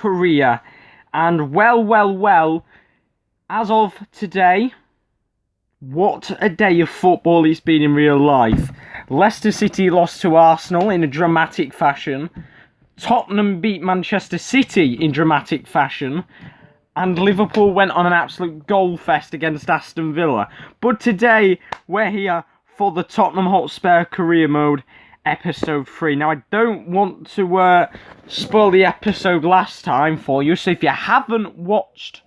career. And well, as of today, what a day of football it's been in real life. Leicester City lost to Arsenal in a dramatic fashion. Tottenham beat Manchester City in dramatic fashion. And Liverpool went on an absolute goal fest against Aston Villa. But today, we're here for the Tottenham Hotspur Career Mode, Episode 3. Now, I don't want to spoil the episode last time for you, so if you haven't watched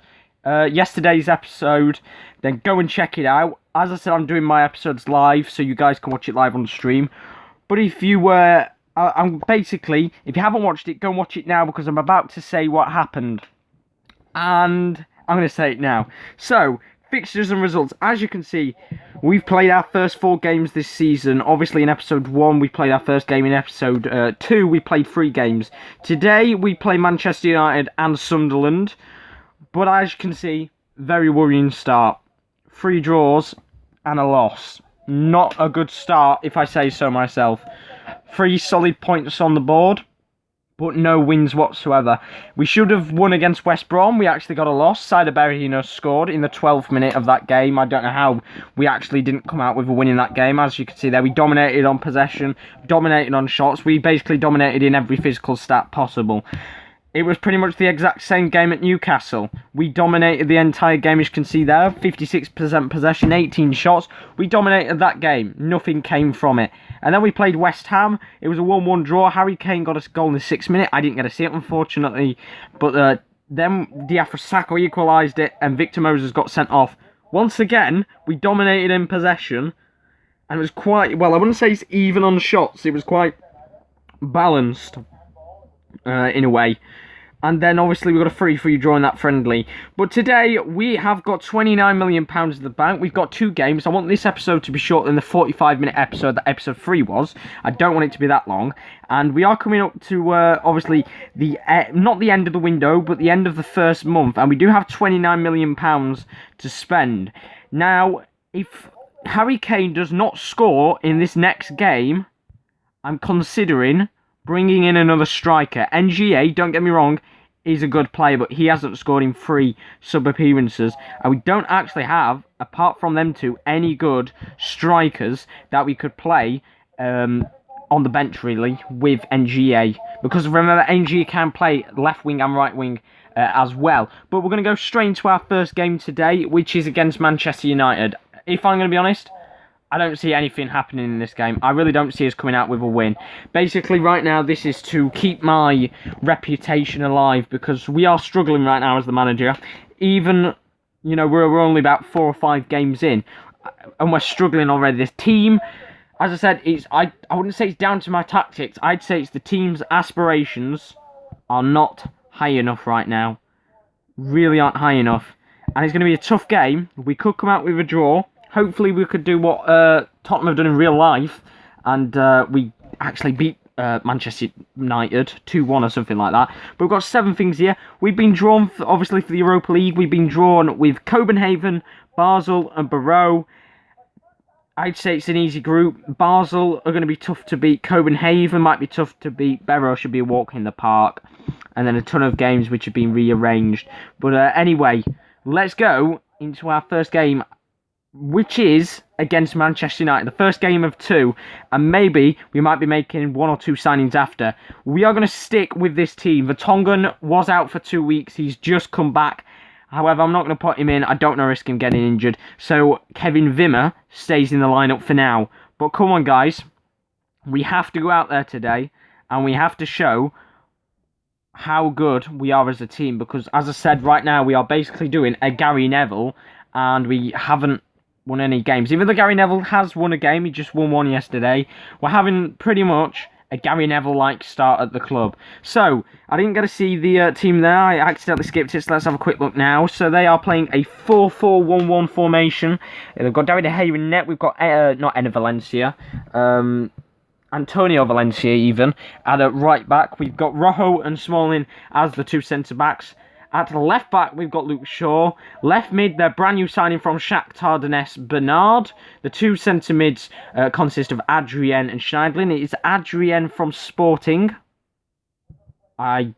yesterday's episode, then go and check it out. As I said, I'm doing my episodes live, so you guys can watch it live on the stream. But if you I'm basically, if you haven't watched it, go and watch it now, because I'm about to say what happened. And I'm going to say it now. So, fixtures and results. As you can see, we've played our first 4 games this season. Obviously, in episode 1, we played our first game. In episode 2, we played 3 games. Today, we play Manchester United and Sunderland. But as you can see, very worrying start. 3 draws and a loss. Not a good start, if I say so myself. 3 solid points on the board, but no wins whatsoever. We should have won against West Brom. We actually got a loss. Saido Berahino scored in the 12th minute of that game. I don't know how we actually didn't come out with a win in that game. As you can see there, we dominated on possession, dominated on shots. We basically dominated in every physical stat possible. It was pretty much the exact same game at Newcastle. We dominated the entire game, as you can see there. 56% possession, 18 shots. We dominated that game. Nothing came from it. And then we played West Ham. It was a 1-1 draw. Harry Kane got a goal in the 6th minute. I didn't get to see it, unfortunately. But then Diafra Sakho equalised it, and Victor Moses got sent off. Once again, we dominated in possession. And it was quite, well, I wouldn't say it's even on shots. It was quite balanced in a way. And then, obviously, we got a 3-3 draw in that friendly. But today, we have got £29 million in the bank. We've got 2 games. I want this episode to be shorter than the 45-minute episode that episode 3 was. I don't want it to be that long. And we are coming up to, obviously, not the end of the window, but the end of the first month. And we do have £29 million to spend. Now, if Harry Kane does not score in this next game, I'm considering bringing in another striker. NGA, don't get me wrong, is a good player, but he hasn't scored in 3 sub-appearances. And we don't actually have, apart from them 2, any good strikers that we could play on the bench, really, with NGA. Because remember, NGA can play left wing and right wing as well. But we're going to go straight into our first game today, which is against Manchester United. If I'm going to be honest, I don't see anything happening in this game. I really don't see us coming out with a win. Basically, right now, this is to keep my reputation alive, because we are struggling right now as the manager. Even, you know, we're only about 4 or 5 games in, and we're struggling already. This team, as I said, I wouldn't say it's down to my tactics. I'd say it's the team's aspirations are not high enough right now. Really aren't high enough. And it's going to be a tough game. We could come out with a draw. Hopefully we could do what Tottenham have done in real life, and we actually beat Manchester United 2-1 or something like that. But we've got 7 things here. We've been drawn, obviously, for the Europa League. We've been drawn with Copenhagen, Basel and Barrow. I'd say it's an easy group. Basel are going to be tough to beat. Copenhagen might be tough to beat. Barrow should be a walk in the park. And then a ton of games which have been rearranged. But anyway, let's go into our first game, which is against Manchester United, the first game of 2, and maybe we might be making 1 or 2 signings after. We are going to stick with this team. Vertonghen was out for 2 weeks. He's just come back. However, I'm not going to put him in. I don't want to risk him getting injured. So Kevin Wimmer stays in the lineup for now. But come on, guys. We have to go out there today, and we have to show how good we are as a team. Because, as I said, right now we are basically doing a Gary Neville, and we haven't won any games. Even though Gary Neville has won a game, he just won one yesterday. We're having pretty much a Gary Neville-like start at the club. So, I didn't get to see the team there. I accidentally skipped it, so let's have a quick look now. So, they are playing a 4-4-1-1 formation. They've got David De Gea in net. We've got, not Enner Valencia, Antonio Valencia even. At right back, we've got Rojo and Smalling as the 2 centre-backs. At the left back, we've got Luke Shaw. Left mid, their brand new signing from Shakhtar Donetsk, Bernard. The 2 centre mids consist of Adrien and Schneidlin. It is Adrien from Sporting. I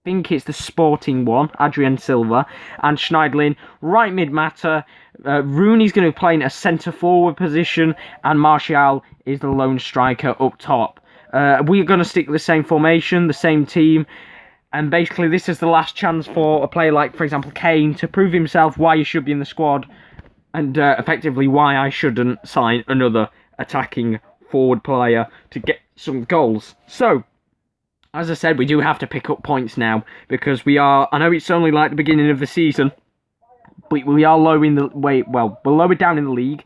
think it's the Sporting one, Adrian Silva, and Schneidlin, right mid-matter. Rooney's going to be playing a centre-forward position, and Martial is the lone striker up top. We're going to stick with the same formation, the same team, and basically this is the last chance for a player like, for example, Kane, to prove himself why he should be in the squad, and effectively why I shouldn't sign another attacking forward player to get some goals. So, as I said, we do have to pick up points now, because we are, I know it's only like the beginning of the season, but we are low in the, we're lower down in the league,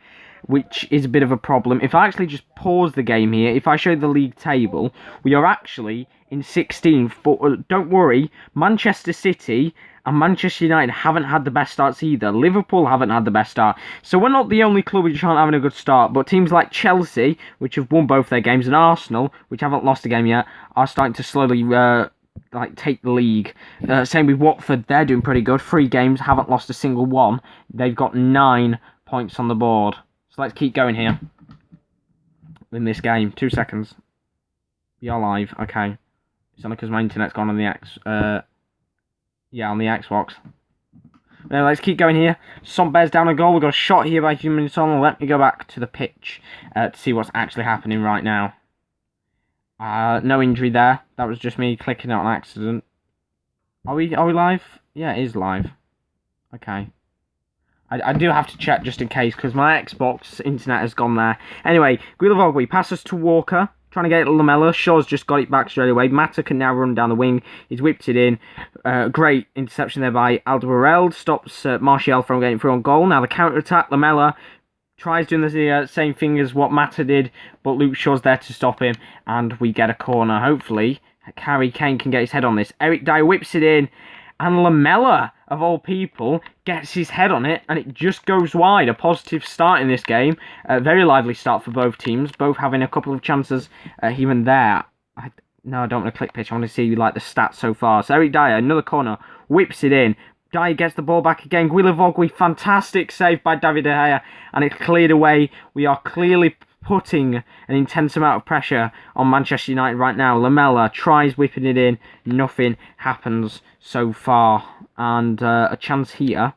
which is a bit of a problem. If I actually just pause the game here, if I show the league table, we are actually in 16th, but don't worry, Manchester City and Manchester United haven't had the best starts either. Liverpool haven't had the best start. So we're not the only club which aren't having a good start, but teams like Chelsea, which have won both their games, and Arsenal, which haven't lost a game yet, are starting to slowly take the league. Same with Watford, they're doing pretty good. 3 games, haven't lost a single one. They've got 9 points on the board. So let's keep going here in this game. 2 seconds. We are live. Okay. It's only because my internet's gone on the on the Xbox. Now let's keep going here. Son bears down a goal. We've got a shot here by Heung-min Son. Let me go back to the pitch to see what's actually happening right now. No injury there. That was just me clicking out on accident. Are we live? Yeah, it is live. Okay. I do have to check just in case, because my Xbox internet has gone there. Anyway, Guilavogui passes to Walker, trying to get it to Lamela. Shaw's just got it back straight away. Mata can now run down the wing. He's whipped it in. Great interception there by Alderweireld. Stops Martial from getting through on goal. Now the counter-attack, Lamela tries doing the same thing as what Mata did, but Luke Shaw's there to stop him, and we get a corner. Hopefully, Harry Kane can get his head on this. Eric Dyer whips it in, and Lamela, of all people, gets his head on it, and it just goes wide. A positive start in this game. A very lively start for both teams, both having a couple of chances even there. No, I don't want to click pitch. I want to see like the stats so far. So Eric Dyer, another corner, whips it in. Dyer gets the ball back again. Guilavogui, fantastic save by David De Gea, and it's cleared away. We are clearly putting an intense amount of pressure on Manchester United right now. Lamela tries whipping it in. Nothing happens so far. And a chance here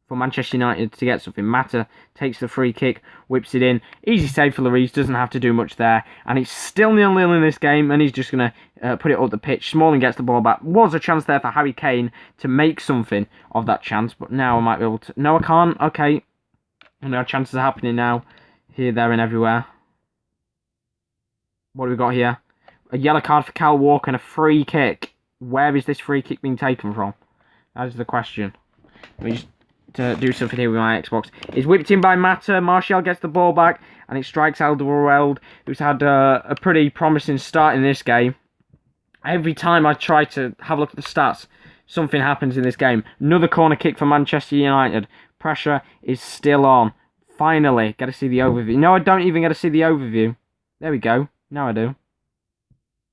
for Manchester United to get something. Mata takes the free kick, whips it in. Easy save for Lloris, doesn't have to do much there. And it's still 0-0 in this game, and he's just going to put it up the pitch. Smalling gets the ball back. Was a chance there for Harry Kane to make something of that chance, but now I might be able to... No, I can't. Okay. And our chances are happening now. Here, there, and everywhere. What do we got here? A yellow card for Kyle Walker and a free kick. Where is this free kick being taken from? That is the question. Let me just do something here with my Xbox. It's whipped in by Mata. Martial gets the ball back, and it strikes Alderweireld, who's had a pretty promising start in this game. Every time I try to have a look at the stats, something happens in this game. Another corner kick for Manchester United. Pressure is still on. Finally, get to see the overview. No, I don't even get to see the overview. There we go. Now I do.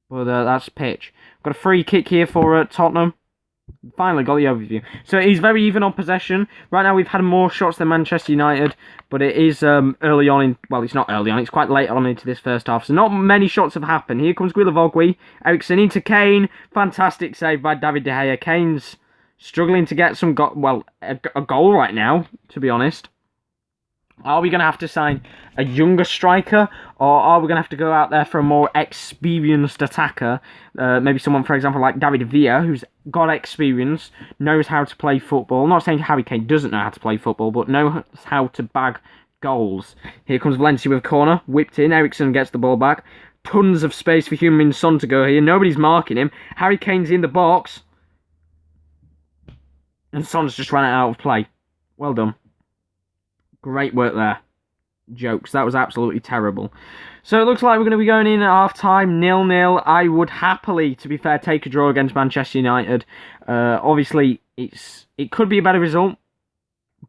But that's pitch. Got a free kick here for Tottenham. Finally got the overview. So he's very even on possession. Right now we've had more shots than Manchester United, but it is early on in... Well, it's not early on. It's quite late on into this first half, so not many shots have happened. Here comes Guilavogui. Eriksen into Kane. Fantastic save by David De Gea. Kane's struggling to get some... a goal right now, to be honest. Are we going to have to sign a younger striker, or are we going to have to go out there for a more experienced attacker? Maybe someone, for example, like David Villa, who's got experience, knows how to play football. I'm not saying Harry Kane doesn't know how to play football, but knows how to bag goals. Here comes Valencia with a corner, whipped in. Eriksen gets the ball back. Tons of space for Heung-min Son to go here. Nobody's marking him. Harry Kane's in the box. And Son's just ran it out of play. Well done. Great work there. Jokes. That was absolutely terrible. So it looks like we're going to be going in at half-time, 0-0. I would happily, to be fair, take a draw against Manchester United. Obviously, it could be a better result.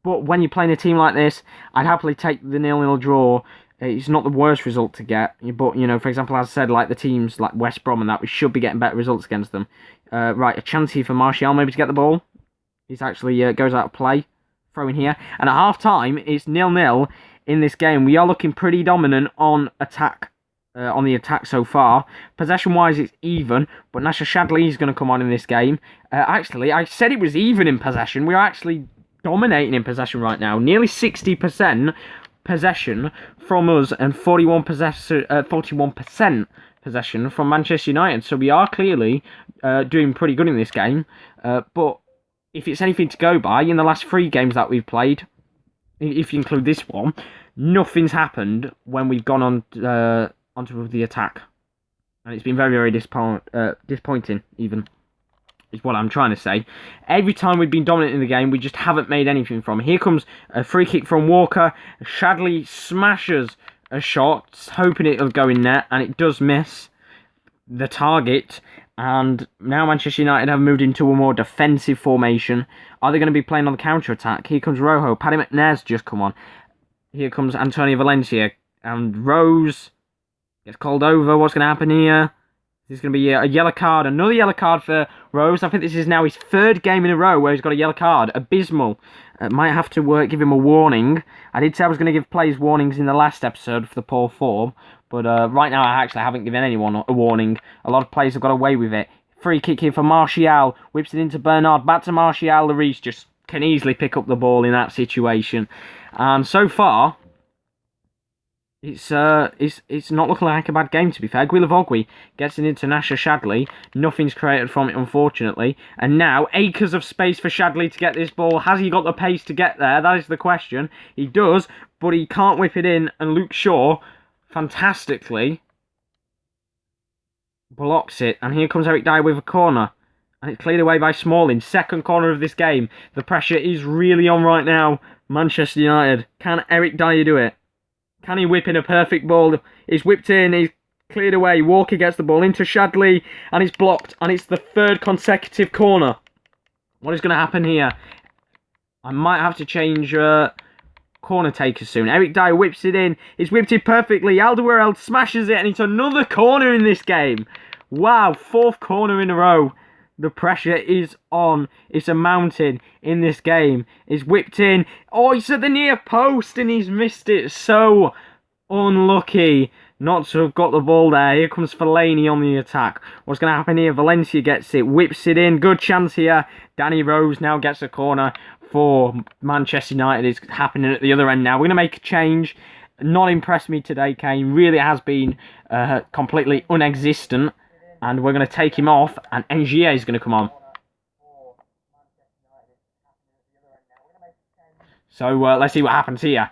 But when you're playing a team like this, I'd happily take the 0-0 draw. It's not the worst result to get. But, you know, for example, as I said, like the teams like West Brom and that, we should be getting better results against them. Right, a chance here for Martial maybe to get the ball. He's actually goes out of play. Throw in here. And at half-time, it's 0-0 in this game. We are looking pretty dominant on attack on the attack so far. Possession-wise, it's even, but Nasser Chadli is going to come on in this game. Actually, I said it was even in possession. We're actually dominating in possession right now. Nearly 60% possession from us and 41% possession from Manchester United. So we are clearly doing pretty good in this game. But if it's anything to go by, in the last 3 games that we've played, if you include this one, nothing's happened when we've gone on onto the attack. And it's been very, very disappointing, even, is what I'm trying to say. Every time we've been dominant in the game, we just haven't made anything from. Here comes a free kick from Walker. Chadli smashes a shot, hoping it'll go in net, and it does miss the target. And now Manchester United have moved into a more defensive formation. Are they going to be playing on the counter-attack? Here comes Rojo. Paddy McNair's just come on. Here comes Antonio Valencia. And Rose gets called over. What's going to happen here? This is going to be a yellow card. Another yellow card for Rose. I think this is now his 3rd game in a row where he's got a yellow card. Abysmal. Might have to give him a warning. I did say I was going to give players warnings in the last episode for the poor form. But right now I actually haven't given anyone a warning. A lot of players have got away with it. Free kick here for Martial. Whips it into Bernard. Back to Martial. Lloris just can easily pick up the ball in that situation. And so far, it's not looking like a bad game, to be fair. Guilavogui gets it into Nasser Chadli. Nothing's created from it, unfortunately. And now, acres of space for Chadli to get this ball. Has he got the pace to get there? That is the question. He does, but he can't whip it in. And Luke Shaw, fantastically, blocks it. And here comes Eric Dyer with a corner. And it's cleared away by Smalling. 2nd corner of this game. The pressure is really on right now. Manchester United. Can Eric Dyer do it? Can he whip in a perfect ball? He's whipped in, he's cleared away. Walker gets the ball into Chadli, and it's blocked. And it's the 3rd consecutive corner. What is going to happen here? I might have to change corner takers soon. Eric Dyer whips it in. He's whipped it perfectly. Alderweireld smashes it, and it's another corner in this game. Wow, 4th corner in a row. The pressure is on. It's a mountain in this game. It's whipped in. Oh, he's at the near post and he's missed it. So unlucky not to have got the ball there. Here comes Fellaini on the attack. What's going to happen here? Valencia gets it. Whips it in. Good chance here. Danny Rose now gets a corner for Manchester United. It's happening at the other end now. We're going to make a change. Not impressed me today, Kane. Really has been completely non-existent. And we're going to take him off, and Ngier is going to come on. So let's see what happens here.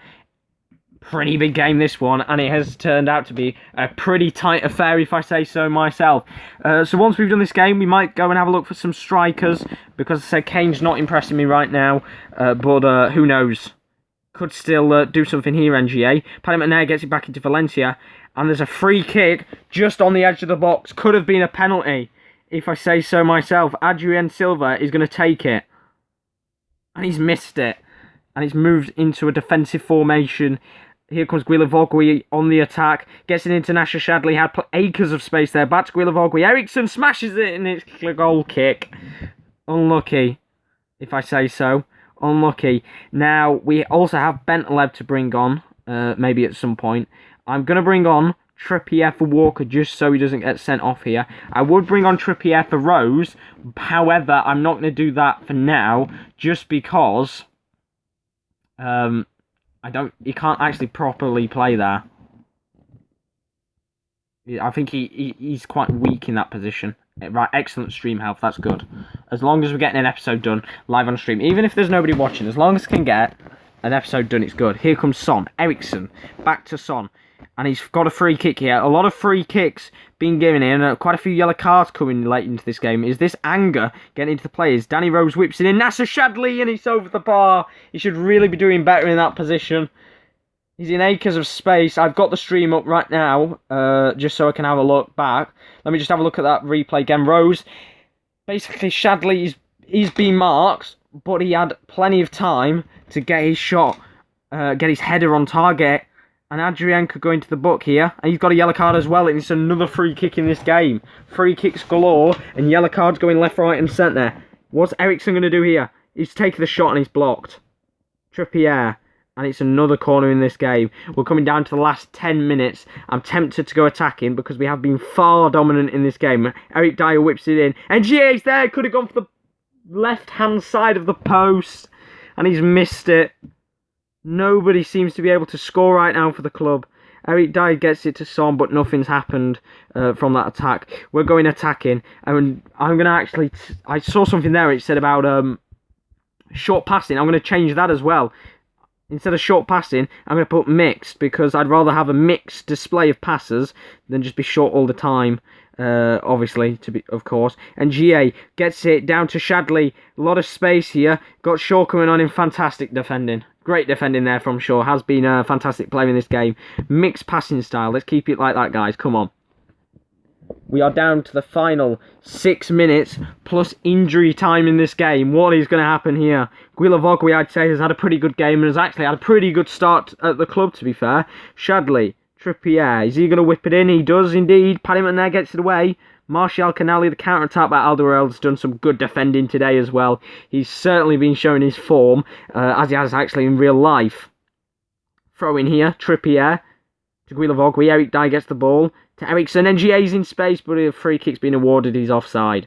Pretty big game, this one, and it has turned out to be a pretty tight affair, if I say so myself. So once we've done this game, we might go and have a look for some strikers, because I said Kane's not impressing me right now, but who knows? Could still do something here, Ngier. Paddy McNair gets it back into Valencia. And there's a free kick just on the edge of the box. Could have been a penalty, if I say so myself. Adrien Silva is going to take it. And he's missed it. And he's moved into a defensive formation. Here comes Guilavogui on the attack. Gets it into Nasser Chadli. Had acres of space there. Back to Guilavogui. Eriksson smashes it and it's a goal kick. Unlucky, if I say so. Unlucky. Now, we also have Bentaleb to bring on. Maybe at some point. I'm going to bring on Trippier for Walker just so he doesn't get sent off here. I would bring on Trippier for Rose. However, I'm not going to do that for now just because he can't actually properly play there. I think he's quite weak in that position. Right, excellent stream health, that's good. As long as we're getting an episode done live on stream, even if there's nobody watching, as long as I can get an episode done, it's good. Here comes Son. Eriksson. Back to Son. And he's got a free kick here. A lot of free kicks being given here. And quite a few yellow cards coming late into this game. Is this anger getting into the players? Danny Rose whips it in. Nasser Chadli, and it's over the bar. He should really be doing better in that position. He's in acres of space. I've got the stream up right now. Just so I can have a look back. Let me just have a look at that replay again. Rose. Basically, Chadli, he's been marked. But he had plenty of time to get his shot. Get his header on target. And Adrien could go into the book here. And he's got a yellow card as well. And it's another free kick in this game. Free kicks galore. And yellow cards going left, right and centre. What's Eriksson going to do here? He's taken the shot and he's blocked. Trippier. and it's another corner in this game. We're coming down to the last 10 minutes. I'm tempted to go attacking because we have been far dominant in this game. Eric Dyer whips it in, and GA's there. Could have gone for the left-hand side of the post, and he's missed it. Nobody seems to be able to score right now for the club. Eric Dyer gets it to Son, but nothing's happened from that attack. We're going attacking, and I'm going to actually... I saw something there which said about short passing. I'm going to change that as well. Instead of short passing, I'm going to put mixed, because I'd rather have a mixed display of passes than just be short all the time, obviously, of course. And GA gets it down to Shadley. A lot of space here. Got Shaw coming on in fantastic defending. Great defending there from Shaw. Has been a fantastic player in this game. Mixed passing style. Let's keep it like that, guys. Come on. We are down to the final 6 minutes plus injury time in this game. What is going to happen here? Guilavogui, I'd say, has had a pretty good game and has actually had a pretty good start at the club, to be fair. Shadley, Trippier, is he going to whip it in? He does indeed. Paddington there gets it away. Martial Canali, the counter-attack by Alderweireld, has done some good defending today as well. He's certainly been showing his form, as he has actually in real life. Throw in here, Trippier to Guilavogui. Eric Dyer gets the ball to Ericsson. NGA's in space, but a free kick's been awarded. He's offside.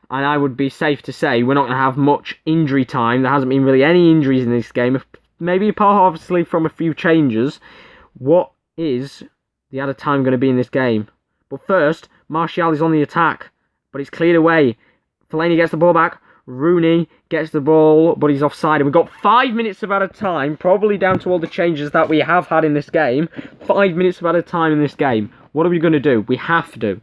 And I would be safe to say we're not going to have much injury time. There hasn't been really any injuries in this game. Maybe apart, obviously, from a few changes. What is the added time going to be in this game? But first, Martial is on the attack, but it's cleared away. Fellaini gets the ball back. Rooney gets the ball, but he's offside. And we've got 5 minutes of added time, probably down to all the changes that we have had in this game. 5 minutes of added time in this game. What are we going to do? We have to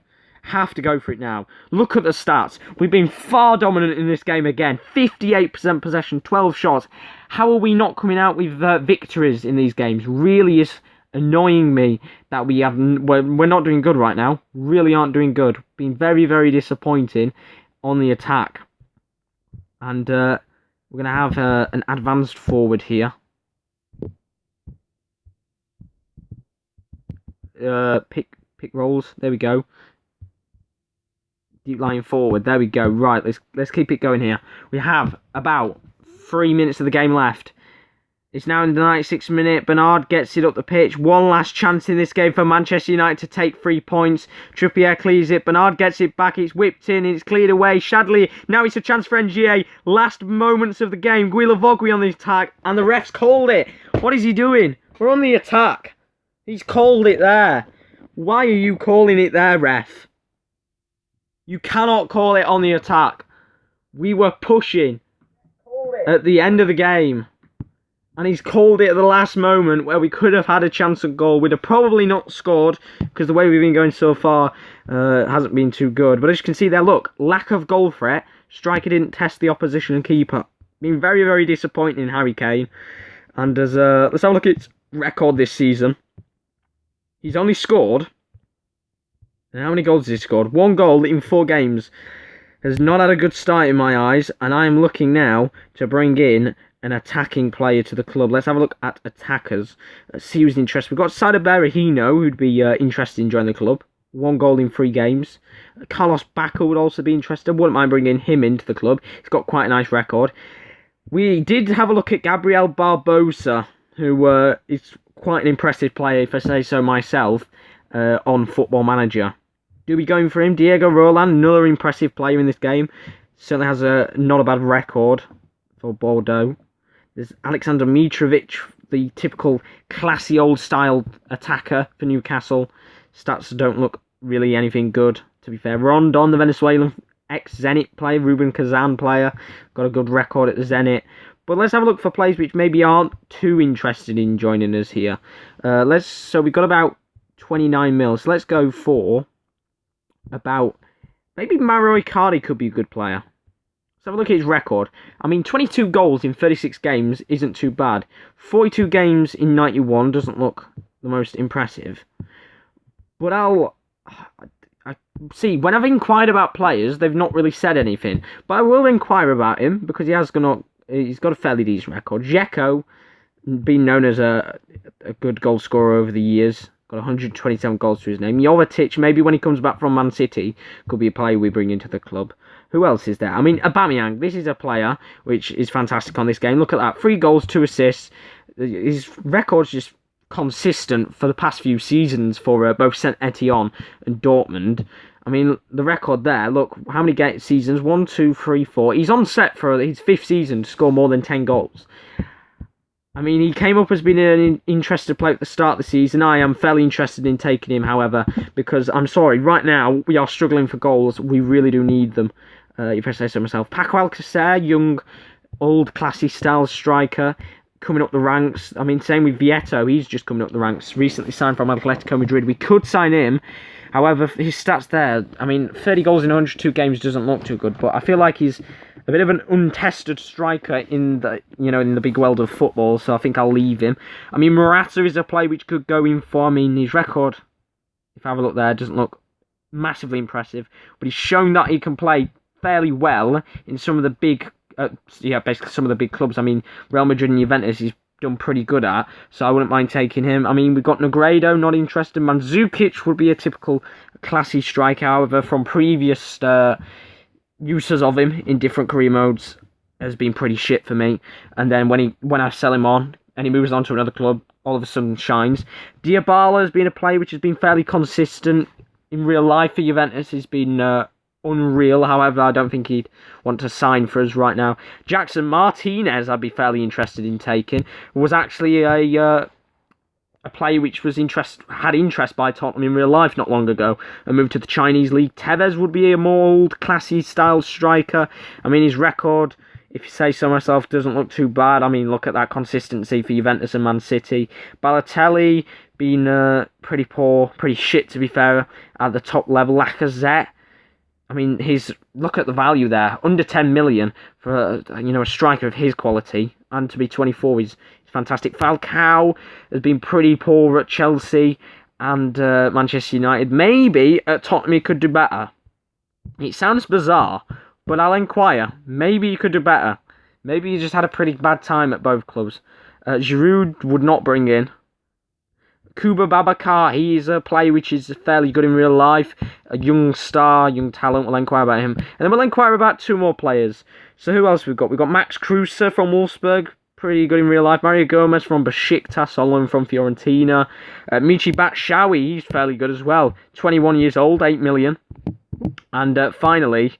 go for it now. Look at the stats. We've been far dominant in this game again. 58% possession, 12 shots. How are we not coming out with victories in these games? Really is annoying me that we're not doing good right now. Really aren't doing good. Been very, very disappointing on the attack. And we're going to have an advanced forward here. Pick rolls. There we go. Deep line forward. There we go. Right, let's keep it going here. We have about 3 minutes of the game left. It's now in the 96th minute. Bernard gets it up the pitch. One last chance in this game for Manchester United to take 3 points. Trippier clears it. Bernard gets it back. It's whipped in. It's cleared away. Shadley. Now it's a chance for NGA. Last moments of the game. Guilavogui on the attack. And the ref's called it. What is he doing? We're on the attack. He's called it there. Why are you calling it there, ref? You cannot call it on the attack. We were pushing at the end of the game. And he's called it at the last moment where we could have had a chance at goal. We'd have probably not scored because the way we've been going so far hasn't been too good. But as you can see there, look, lack of goal threat. Striker didn't test the opposition and keeper. Been very, very disappointing, Harry Kane. And let's have a look at his record this season. He's only scored... And how many goals has he scored? 1 goal in 4 games. Has not had a good start in my eyes. And I am looking now to bring in an attacking player to the club. Let's have a look at attackers. Let's see who's interested. We've got Sada Berahino, who'd be interested in joining the club. 1 goal in 3 games. Carlos Bacca would also be interested. Wouldn't mind bringing him into the club. He's got quite a nice record. We did have a look at Gabriel Barbosa, who is quite an impressive player, if I say so myself, on Football Manager. Do we going for him? Diego Roland, another impressive player in this game. Certainly has not a bad record for Bordeaux. There's Alexander Mitrovic, the typical classy old style attacker for Newcastle. Stats don't look really anything good, to be fair. Rondon, the Venezuelan ex-Zenit player, Ruben Kazan player, got a good record at the Zenit. But let's have a look for players which maybe aren't too interested in joining us here. So we've got about 29 mil. So let's go for about... Maybe Mauro Icardi could be a good player. Let's have a look at his record. I mean, 22 goals in 36 games isn't too bad. 42 games in 91 doesn't look the most impressive. But I see, when I've inquired about players, they've not really said anything. But I will inquire about him, because he's got a fairly decent record. Dzeko, been known as a good goal scorer over the years. Got 127 goals to his name. Jovetic, maybe when he comes back from Man City, could be a player we bring into the club. Who else is there? I mean, Aubameyang. This is a player which is fantastic on this game. Look at that. 3 goals, 2 assists. his record's just consistent for the past few seasons for both Saint Etienne and Dortmund. I mean, the record there, look, how many seasons? 1, 2, 3, 4. He's on set for his 5th season to score more than 10 goals. I mean, he came up as being an interested player at the start of the season. I am fairly interested in taking him, however, because I'm sorry, right now, we are struggling for goals. We really do need them, if I say so myself. Paco Alcacer, young, old, classy style striker, coming up the ranks. I mean, same with Vieto, he's just coming up the ranks. Recently signed from Atletico Madrid. We could sign him. However, his stats there, I mean, 30 goals in 102 games doesn't look too good, but I feel like he's a bit of an untested striker in the big world of football, so I think I'll leave him. I mean, Morata is a play which could go in for. I mean, his record, if I have a look there, doesn't look massively impressive, but he's shown that he can play fairly well in some of the big, basically some of the big clubs. I mean, Real Madrid and Juventus, he's done pretty good at, so I wouldn't mind taking him. I mean, we've got Negredo, not interested. Mandzukic would be a typical classy striker, however, from previous uses of him in different career modes has been pretty shit for me. And then when I sell him on and he moves on to another club, all of a sudden shines. Dybala has been a player which has been fairly consistent in real life for Juventus. He's been unreal. However, I don't think he'd want to sign for us right now. Jackson Martinez, I'd be fairly interested in taking. Was actually a player which had interest by Tottenham in real life not long ago and moved to the Chinese league. Tevez would be a more old, classy style striker. I mean, his record, if you say so myself, doesn't look too bad. I mean, look at that consistency for Juventus and Man City. Balotelli been pretty poor, pretty shit to be fair, at the top level. Lacazette, I mean, look at the value there, under 10 million for a striker of his quality, and to be 24 is fantastic. Falcao has been pretty poor at Chelsea and Manchester United. Maybe at Tottenham he could do better. It sounds bizarre, but I'll inquire. Maybe he could do better. Maybe he just had a pretty bad time at both clubs. Giroud would not bring in. Kuba Babacar, he's a player which is fairly good in real life. A young star, young talent. We'll inquire about him. And then we'll inquire about 2 more players. So who else we've got? We've got Max Kruse from Wolfsburg. Pretty good in real life. Mario Gomez from Besiktas, on loan from Fiorentina. Michi Batshuayi, he's fairly good as well. 21 years old, 8 million. And finally,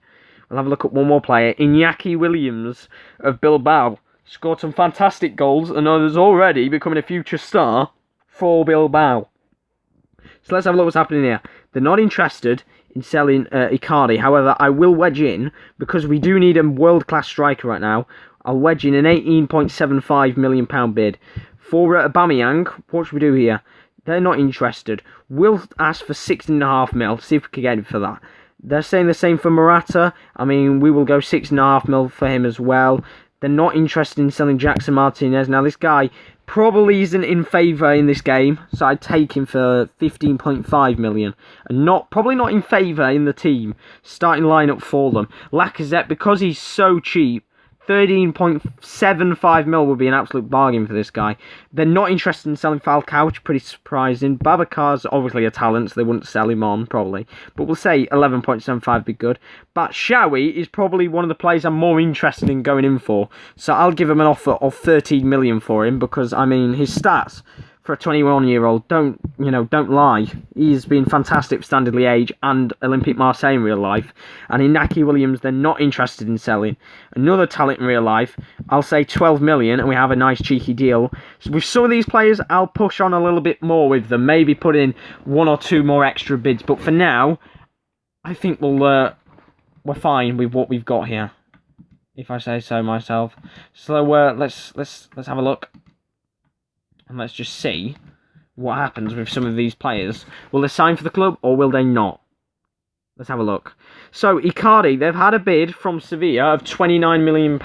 we'll have a look at one more player. Iñaki Williams of Bilbao. Scored some fantastic goals and is already becoming a future star for Bilbao. So let's have a look what's happening here. They're not interested in selling Icardi. However, I will wedge in, because we do need a world-class striker right now, I'll wedge in an £18.75 million bid. For Aubameyang, what should we do here? They're not interested. We'll ask for 16.5 mil, see if we can get him for that. They're saying the same for Morata. I mean, we will go 6.5 mil for him as well. They're not interested in selling Jackson Martinez. Now, this guy probably isn't in favour in this game, so I'd take him for 15.5 million. And probably not in favour in the team. Starting lineup for them. Lacazette, because he's so cheap, 13.75 mil would be an absolute bargain for this guy. They're not interested in selling Falcao, which is pretty surprising. Babacar's obviously a talent, so they wouldn't sell him on, probably. But we'll say 11.75 would be good. Batshuayi is probably one of the players I'm more interested in going in for. So I'll give him an offer of 13 million for him, because, I mean, his stats for a 21-year-old don't lie. He's been fantastic for Standard Liège and Olympique Marseille in real life. And Iñaki Williams, they're not interested in selling. Another talent in real life, I'll say 12 million, and we have a nice cheeky deal. So with some of these players, I'll push on a little bit more with them. Maybe put in 1 or 2 more extra bids. But for now, I think we're fine with what we've got here, if I say so myself. So let's have a look. And let's just see what happens with some of these players. Will they sign for the club or will they not? Let's have a look. So, Icardi, they've had a bid from Sevilla of £29 million.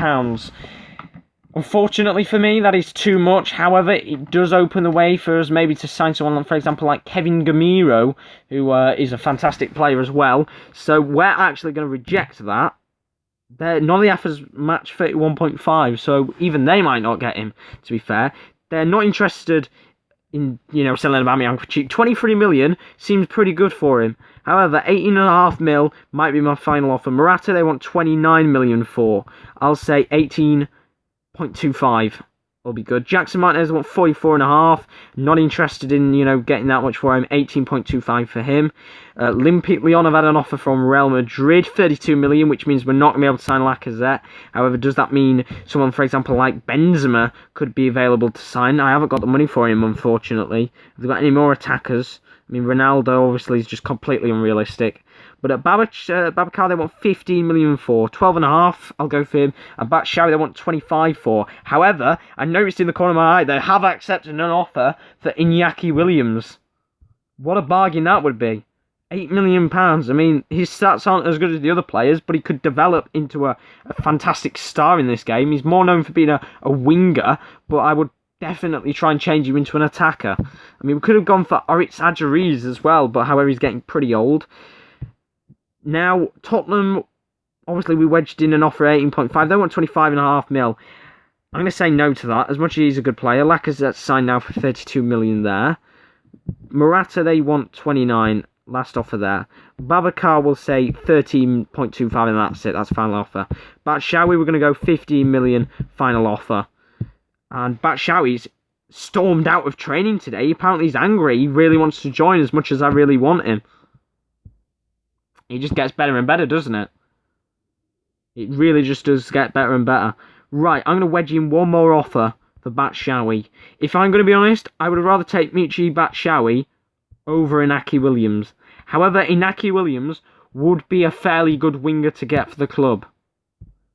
Unfortunately for me, that is too much. However, it does open the way for us maybe to sign someone, for example, like Kevin Gamiro, who is a fantastic player as well. So, we're actually going to reject that. None of the offers match 31.5, so even they might not get him, to be fair. They're not interested in, selling Aubameyang for cheap. 23 million seems pretty good for him. However, 18.5 mil might be my final offer. Morata, they want 29 million for. I'll say 18.25. will be good. Jackson Martinez, I want 44.5. Not interested in, getting that much for him. 18.25 for him. Olympique Lyon have had an offer from Real Madrid, 32 million, which means we're not going to be able to sign Lacazette. However, does that mean someone, for example, like Benzema could be available to sign? I haven't got the money for him, unfortunately. Have they got any more attackers? I mean, Ronaldo, obviously, is just completely unrealistic. But at Babacar, they want 15 million for. 12.5, I'll go for him. And Batshuayi, they want 25 for. However, I noticed in the corner of my eye, they have accepted an offer for Iñaki Williams. What a bargain that would be. £8 million. I mean, his stats aren't as good as the other players, but he could develop into a fantastic star in this game. He's more known for being a winger, but I would definitely try and change him into an attacker. I mean, we could have gone for Oritz Adjariz as well, but however, he's getting pretty old. Now, Tottenham, obviously we wedged in an offer at 18.5. They want 25.5 mil. I'm going to say no to that, as much as he's a good player. Lacazette's signed now for 32 million there. Morata, they want 29. Last offer there. Babacar will say 13.25, and that's it. That's final offer. Batshuayi, we're going to go 15 million final offer. And Batshuayi's stormed out of training today. Apparently he's angry. He really wants to join as much as I really want him. It just gets better and better, doesn't it? It really just does get better and better. Right, I'm going to wedge in one more offer for Batshuayi. If I'm going to be honest, I would rather take Michy Batshuayi over Iñaki Williams. However, Iñaki Williams would be a fairly good winger to get for the club.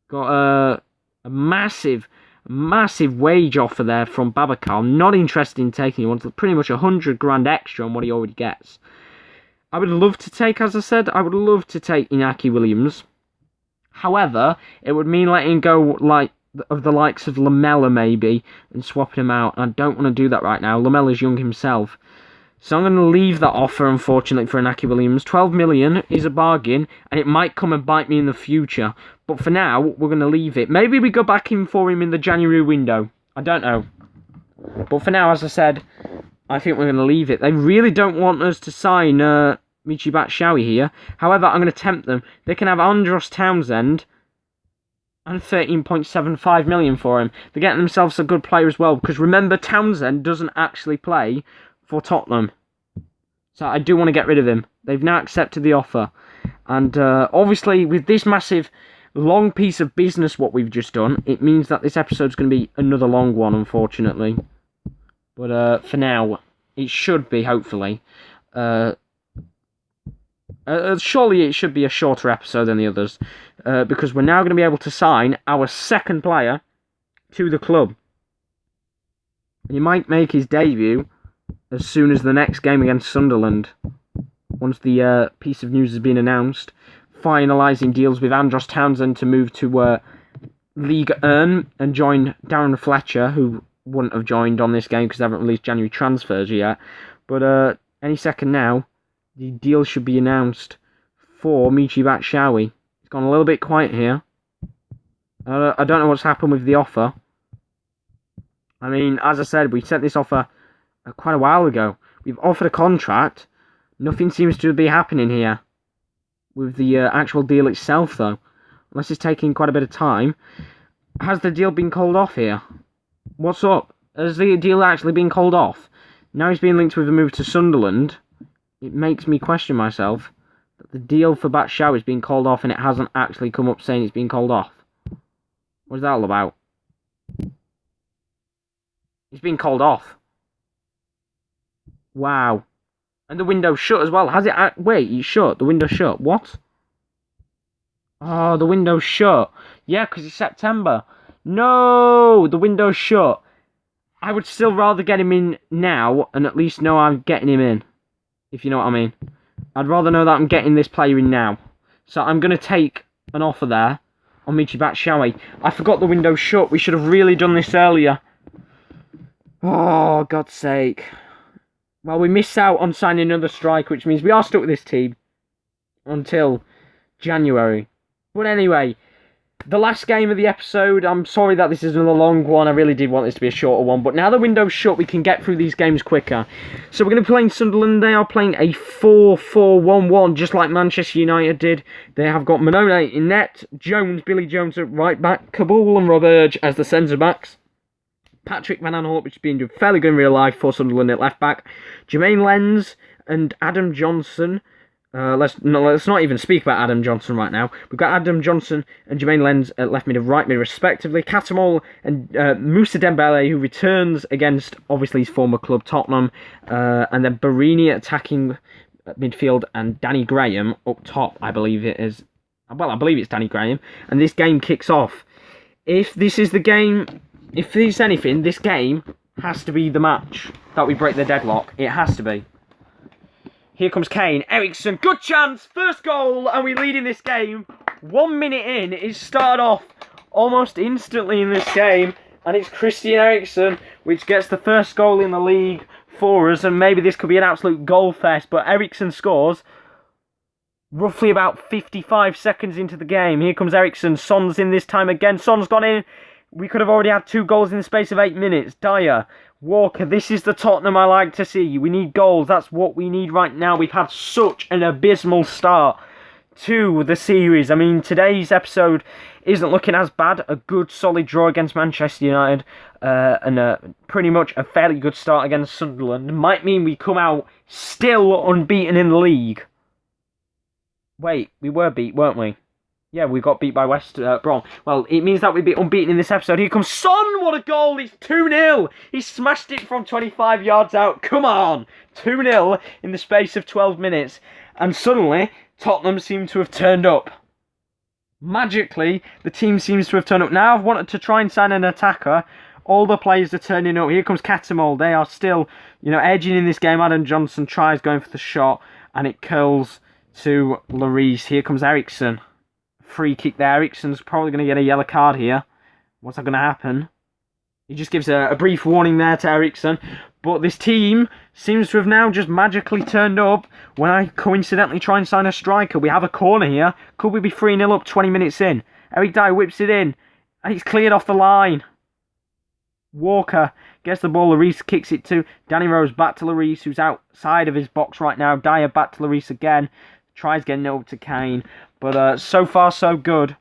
Got a massive wage offer there from Babacar. Not interested in taking it. He wants pretty much 100 grand extra on what he already gets. I would love to take, as I said, Iñaki Williams. However, it would mean letting go of the likes of Lamela maybe and swapping him out. I don't want to do that right now. Lamela's young himself. So I'm going to leave that offer, unfortunately, for Iñaki Williams. 12 million is a bargain, and it might come and bite me in the future. But for now, we're going to leave it. Maybe we go back in for him in the January window. I don't know. But for now, as I said, I think we're going to leave it. They really don't want us to sign Michy Batshuayi here. However, I'm going to tempt them. They can have Andros Townsend and 13.75 million for him. They're getting themselves a good player as well. Because remember, Townsend doesn't actually play for Tottenham. So I do want to get rid of him. They've now accepted the offer. And obviously, with this massive long piece of business what we've just done, it means that this episode's going to be another long one, unfortunately. But for now, it should be, hopefully. Surely it should be a shorter episode than the others. Because we're now going to be able to sign our second player to the club. And he might make his debut as soon as the next game against Sunderland. Once the piece of news has been announced. Finalising deals with Andros Townsend to move to Ligue 1 and join Darren Fletcher, who wouldn't have joined on this game because they haven't released January transfers yet. But any second now, the deal should be announced for Michy Batshuayi. It's gone a little bit quiet here. I don't know what's happened with the offer. I mean, as I said, we sent this offer quite a while ago. We've offered a contract. Nothing seems to be happening here with the actual deal itself, though. Unless it's taking quite a bit of time. Has the deal been called off here? What's up? Has the deal actually been called off? Now he's being linked with a move to Sunderland. It makes me question myself that the deal for Batshuayi is being called off and it hasn't actually come up saying it's been called off. What is that all about? It's been called off. Wow. And the window's shut as well. Has it... Wait, it's shut. The window's shut. What? Oh, the window's shut. Yeah, because it's September. No! The window's shut. I would still rather get him in now and at least know I'm getting him in. If you know what I mean. I'd rather know that I'm getting this player in now. So I'm going to take an offer there on Michy Batshuayi. I forgot the window's shut. We should have really done this earlier. Oh, God's sake. Well, we missed out on signing another striker, which means we are stuck with this team until January. But anyway, the last game of the episode. I'm sorry that this is another long one. I really did want this to be a shorter one. But now the window's shut, we can get through these games quicker. So we're going to be playing Sunderland. They are playing a 4-4-1-1, just like Manchester United did. They have got Manone in net, Jones, Billy Jones at right back, Kabul and Roberge as the centre-backs. Patrick Van Aanholt, which has been fairly good in real life for Sunderland at left back. Jermaine Lenz and Adam Johnson. Let's not even speak about Adam Johnson right now. We've got Adam Johnson and Jermaine Lenz at left mid and right mid respectively. Catamol and Moussa Dembele, who returns against obviously his former club Tottenham, and then Barini attacking midfield and Danny Graham up top. I believe it is. Well, I believe it's Danny Graham, and this game kicks off. If this is the game, if there's anything, this game has to be the match that we break the deadlock. It has to be. Here comes Kane. Eriksson, good chance. First goal, and we lead in this game. 1 minute in, it started off almost instantly in this game. And it's Christian Eriksson, which gets the first goal in the league for us. And maybe this could be an absolute goal fest. But Eriksson scores roughly about 55 seconds into the game. Here comes Eriksson. Son's in this time again. Son's gone in. We could have already had 2 goals in the space of 8 minutes. Dyer, Walker, this is the Tottenham I like to see. We need goals. That's what we need right now. We've had such an abysmal start to the series. I mean, today's episode isn't looking as bad. A good, solid draw against Manchester United and pretty much a fairly good start against Sunderland. Might mean we come out still unbeaten in the league. Wait, we were beat, weren't we? Yeah, we got beat by West Brom. Well, it means that we'd be unbeaten in this episode. Here comes Son! What a goal! It's 2-0! He smashed it from 25 yards out. Come on! 2-0 in the space of 12 minutes. And suddenly, Tottenham seem to have turned up. Magically, the team seems to have turned up. Now I've wanted to try and sign an attacker. All the players are turning up. Here comes Catamol. They are still, edging in this game. Adam Johnson tries going for the shot, and it curls to Lloris. Here comes Eriksson. Free kick there. Eriksson's probably going to get a yellow card here. What's that going to happen? He just gives a brief warning there to Eriksson. But this team seems to have now just magically turned up when I coincidentally try and sign a striker. We have a corner here. Could we be 3-0 up 20 minutes in? Eric Dyer whips it in. And it's cleared off the line. Walker gets the ball. Lloris kicks it to Danny Rose. Back to Lloris, who's outside of his box right now. Dyer back to Lloris again. Tries getting it up to Kane. But so far, so good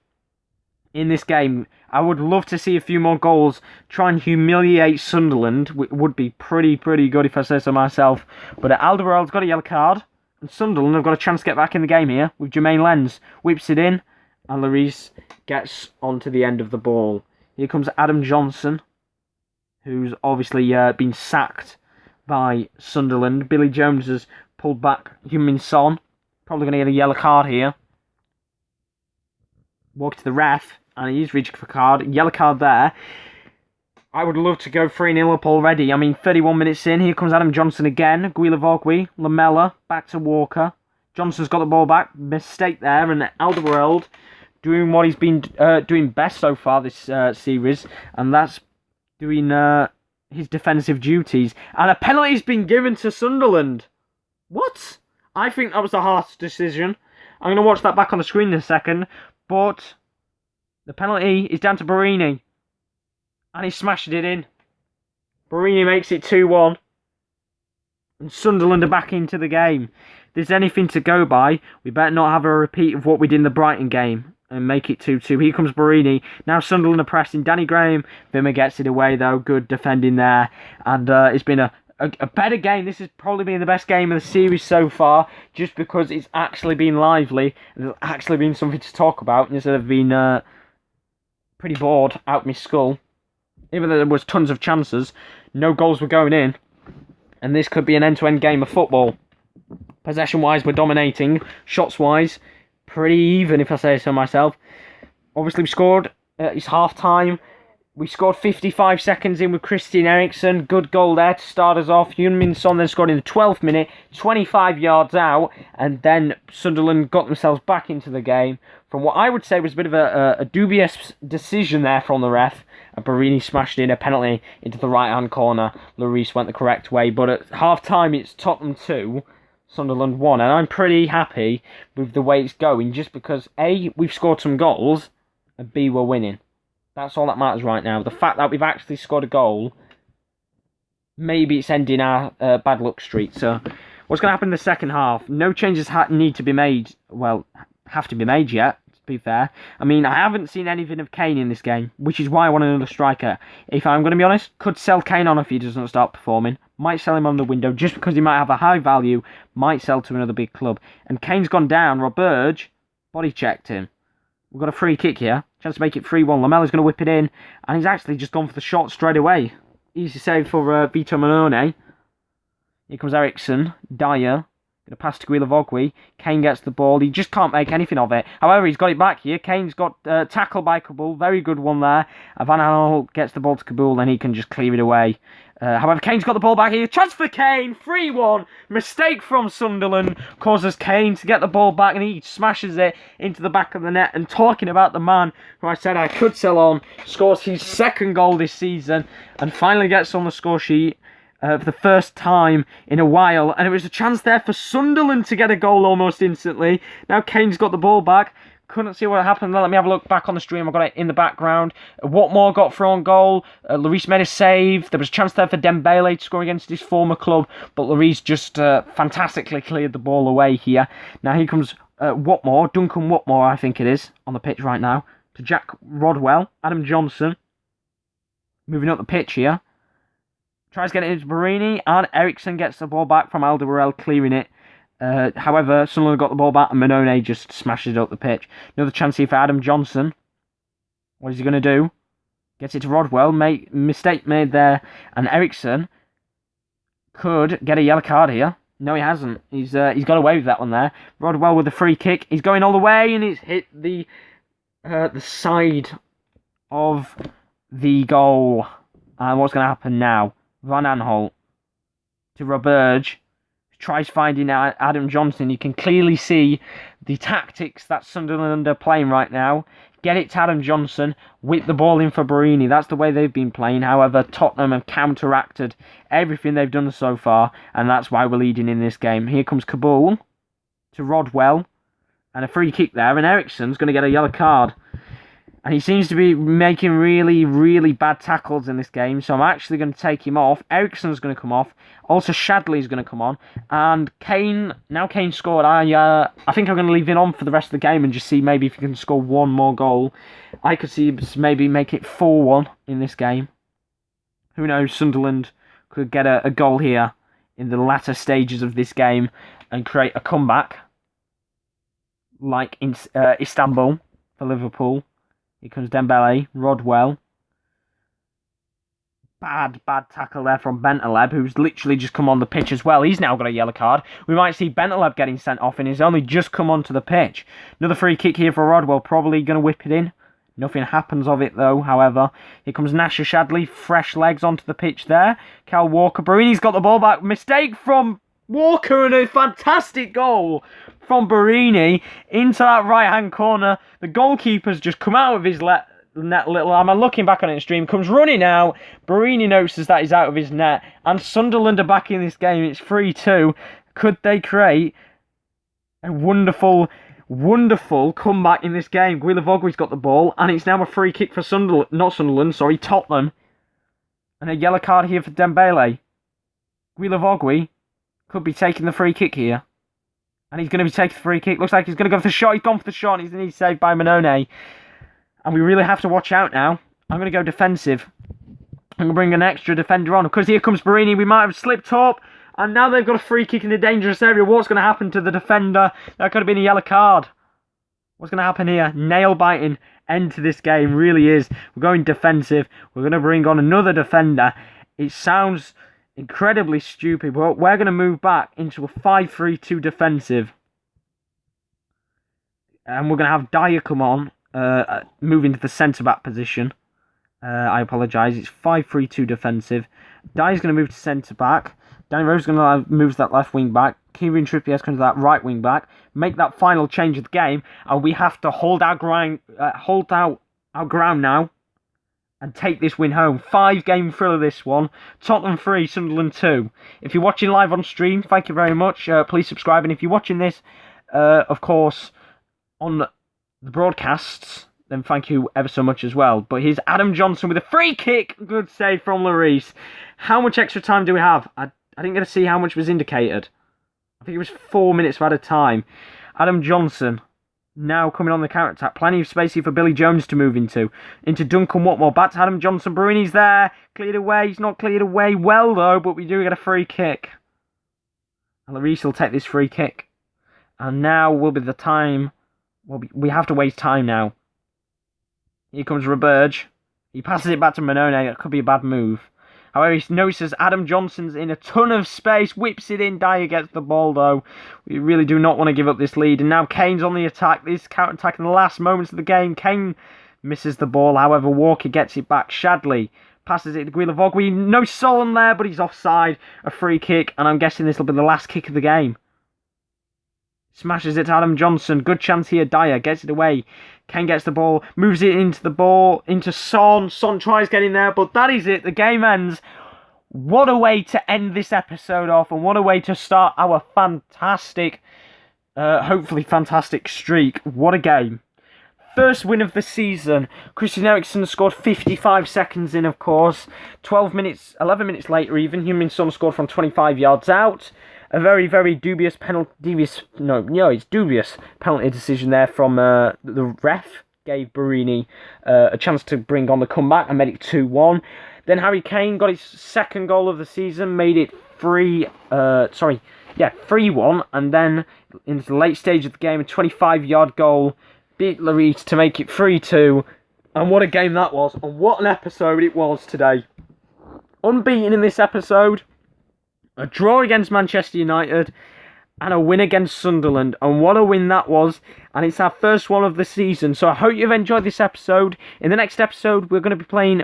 in this game. I would love to see a few more goals. Try and humiliate Sunderland. Would be pretty good if I say so myself. But Alderweireld's got a yellow card. And Sunderland have got a chance to get back in the game here with Jermaine Lenz. Whips it in. And Lloris gets onto the end of the ball. Here comes Adam Johnson, who's obviously been sacked by Sunderland. Billy Jones has pulled back Heung-min Son. Probably going to get a yellow card here. Walk to the ref, and he's reaching for a card. Yellow card there. I would love to go 3-0 up already. I mean, 31 minutes in. Here comes Adam Johnson again. Guilavogui, Lamella, back to Walker. Johnson's got the ball back. Mistake there, and Alderweireld doing what he's been doing best so far this series, and that's doing his defensive duties. And a penalty's been given to Sunderland. What? I think that was a harsh decision. I'm going to watch that back on the screen in a second. But the penalty is down to Barini. And he smashed it in. Barini makes it 2-1. And Sunderland are back into the game. If there's anything to go by, we better not have a repeat of what we did in the Brighton game. And make it 2-2. Here comes Barini. Now Sunderland are pressing. Danny Graham. Vimmer gets it away though. Good defending there. And it's been a better game. This has probably been the best game of the series so far, just because it's actually been lively and there's actually been something to talk about instead of being pretty bored out my skull. Even though there was tons of chances, no goals were going in, and this could be an end-to-end game of football. Possession-wise, we're dominating. Shots-wise, pretty even, if I say so myself. Obviously, we scored. It's half-time. We scored 55 seconds in with Christian Eriksson. Good goal there to start us off. Heung-min Son then scored in the 12th minute, 25 yards out. And then Sunderland got themselves back into the game from what I would say was a bit of a dubious decision there from the ref. And Barini smashed in a penalty into the right-hand corner. Lloris went the correct way. But at half-time, it's Tottenham 2, Sunderland 1. And I'm pretty happy with the way it's going, just because A, we've scored some goals, and B, we're winning. That's all that matters right now. The fact that we've actually scored a goal, maybe it's ending our bad luck streak. So, what's going to happen in the second half? No changes need to be made. Well, have to be made yet. be fair. I mean, I haven't seen anything of Kane in this game, which is why I want another striker. If I'm going to be honest, could sell Kane on if he doesn't start performing. Might sell him on the window just because he might have a high value. Might sell to another big club. And Kane's gone down. Roberge body checked him. We've got a free kick here. Chance to make it 3-1. Lamella's going to whip it in. And he's actually just gone for the shot straight away. Easy save for Vito Manone. Here comes Ericsson. Dyer. Going to pass to Guilavogui. Kane gets the ball. He just can't make anything of it. However, he's got it back here. Kane's got tackled by Kabul. Very good one there. Van Aanholt gets the ball to Kabul and he can just clear it away. However, Kane's got the ball back here. Chance for Kane. 3-1. Mistake from Sunderland causes Kane to get the ball back and he smashes it into the back of the net. And talking about the man who I said I could sell on, scores his second goal this season and finally gets on the score sheet. For the first time in a while, and it was a chance there for Sunderland to get a goal almost instantly. Now Kane's got the ball back. Couldn't see what happened there. Let me have a look back on the stream. I've got it in the background. Watmore got thrown goal. Lloris made a save. There was a chance there for Dembele to score against his former club, but Lloris just fantastically cleared the ball away here. Now here comes Watmore, Duncan Watmore, I think it is, on the pitch right now, to Jack Rodwell, Adam Johnson, moving up the pitch here. Tries to get it into Barini, and Ericsson gets the ball back from Alderweireld, clearing it. However, Sunderland got the ball back, and Manone just smashes it up the pitch. Another chance here for Adam Johnson. What is he going to do? Gets it to Rodwell. Mistake made there, and Ericsson could get a yellow card here. No, he hasn't. He's got away with that one there. Rodwell with a free kick. He's going all the way, and he's hit the side of the goal. And what's going to happen now? Van Aanholt to Roberge, tries finding Adam Johnson. You can clearly see the tactics that Sunderland are playing right now. Get it to Adam Johnson, whip the ball in for Barini. That's the way they've been playing. However, Tottenham have counteracted everything they've done so far, and that's why we're leading in this game. Here comes Kabul to Rodwell, and a free kick there, and Ericsson's going to get a yellow card. And he seems to be making really, really bad tackles in this game. So I'm actually going to take him off. Ericsson's going to come off. Also, Shadley's going to come on. And Kane, now Kane scored. I think I'm going to leave him on for the rest of the game and just see maybe if he can score one more goal. I could see maybe make it 4-1 in this game. Who knows, Sunderland could get a goal here in the latter stages of this game and create a comeback. Like in Istanbul for Liverpool. Here comes Dembele, Rodwell. Bad tackle there from Bentaleb, who's literally just come on the pitch as well. He's now got a yellow card. We might see Bentaleb getting sent off, and he's only just come onto the pitch. Another free kick here for Rodwell, probably going to whip it in. Nothing happens of it, though, however. Here comes Nasher Shadley, fresh legs onto the pitch there. Cal Walker, Barini's got the ball back. Mistake from Walker and a fantastic goal from Barini into that right-hand corner. The goalkeeper's just come out of his net little. I'm looking back on it in stream. Comes running out. Barini notices that he's out of his net. And Sunderland are back in this game. It's 3-2. Could they create a wonderful comeback in this game? Guilavogwi's got the ball. And it's now a free kick for Tottenham. And a yellow card here for Dembele. Guilavogui could be taking the free kick here. And he's going to be taking the free kick. Looks like he's going to go for the shot. He's gone for the shot. And he's saved by Manone. And we really have to watch out now. I'm going to go defensive. I'm going to bring an extra defender on. Because here comes Barini. We might have slipped up. And now they've got a free kick in the dangerous area. What's going to happen to the defender? That could have been a yellow card. What's going to happen here? Nail-biting end to this game. Really is. We're going defensive. We're going to bring on another defender. It sounds incredibly stupid, but we're going to move back into a 5-3-2 defensive. And we're going to have Dyer come on, move into the centre-back position. I apologise, it's 5-3-2 defensive. Dyer's going to move to centre-back. Danny Rose going to move to that left wing-back. Kieran Trippier's going to that right wing-back. Make that final change of the game, and we have to hold our ground now. And take this win home. 5-game thriller this one. Tottenham 3, Sunderland 2. If you're watching live on stream, thank you very much. Please subscribe. And if you're watching this, of course, on the broadcasts, then thank you ever so much as well. But here's Adam Johnson with a free kick. Good save from Lloris. How much extra time do we have? I didn't get to see how much was indicated. I think it was 4 minutes of added time. Adam Johnson Now coming on the counter-attack. Plenty of space here for Billy Jones to move into. Into Duncan Watmore. Back to Adam Johnson. Bruni's there. Cleared away. He's not cleared away well, though, but we do get a free kick. And Lloris will take this free kick. And now will be the time. Well, we have to waste time now. Here comes Roberge. He passes it back to Manone. That could be a bad move. However, he notices Adam Johnson's in a ton of space. Whips it in. Dyer gets the ball, though. We really do not want to give up this lead. And now Kane's on the attack. This counter-attack in the last moments of the game. Kane misses the ball. However, Walker gets it back. Shadley passes it to Guilavogui. No Solon there, but he's offside. A free kick. And I'm guessing this will be the last kick of the game. Smashes it to Adam Johnson. Good chance here. Dyer gets it away. Kane gets the ball. Moves it into Son. Son tries getting there, but that is it. The game ends. What a way to end this episode off, and what a way to start our fantastic, hopefully fantastic streak. What a game. First win of the season. Christian Eriksen scored 55 seconds in, of course. 11 minutes later even, Heung-min Son scored from 25 yards out. A very, very dubious dubious penalty decision there from the ref. Gave Barini a chance to bring on the comeback and made it 2-1. Then Harry Kane got his second goal of the season, made it 3-1. And then in the late stage of the game, a 25-yard goal beat Lloris to make it 3-2. And what a game that was, and what an episode it was today. Unbeaten in this episode. A draw against Manchester United and a win against Sunderland. And what a win that was. And it's our first one of the season. So I hope you've enjoyed this episode. In the next episode, we're going to be playing,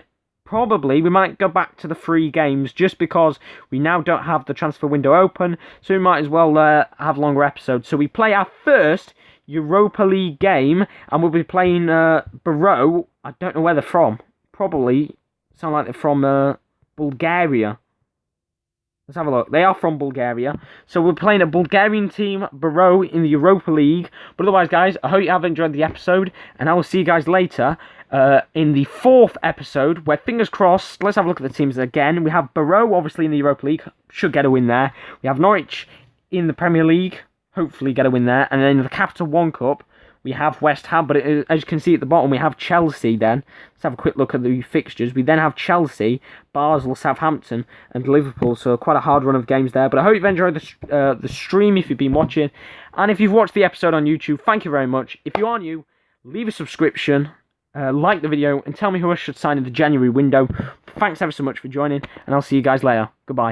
we might go back to the 3 games just because we now don't have the transfer window open. So we might as well have longer episodes. So we play our first Europa League game and we'll be playing Barrow. I don't know where they're from. Probably sound like they're from Bulgaria. Let's have a look. They are from Bulgaria. So we're playing a Bulgarian team, Barrow, in the Europa League. But otherwise, guys, I hope you have enjoyed the episode. And I will see you guys later in the 4th episode, where, fingers crossed, let's have a look at the teams again. We have Barrow, obviously, in the Europa League. Should get a win there. We have Norwich in the Premier League. Hopefully get a win there. And then in the Capital One Cup, we have West Ham, but as you can see at the bottom, we have Chelsea then. Let's have a quick look at the fixtures. We then have Chelsea, Basel, Southampton, and Liverpool. So quite a hard run of games there. But I hope you've enjoyed the stream if you've been watching. And if you've watched the episode on YouTube, thank you very much. If you are new, leave a subscription, like the video, and tell me who I should sign in the January window. Thanks ever so much for joining, and I'll see you guys later. Goodbye.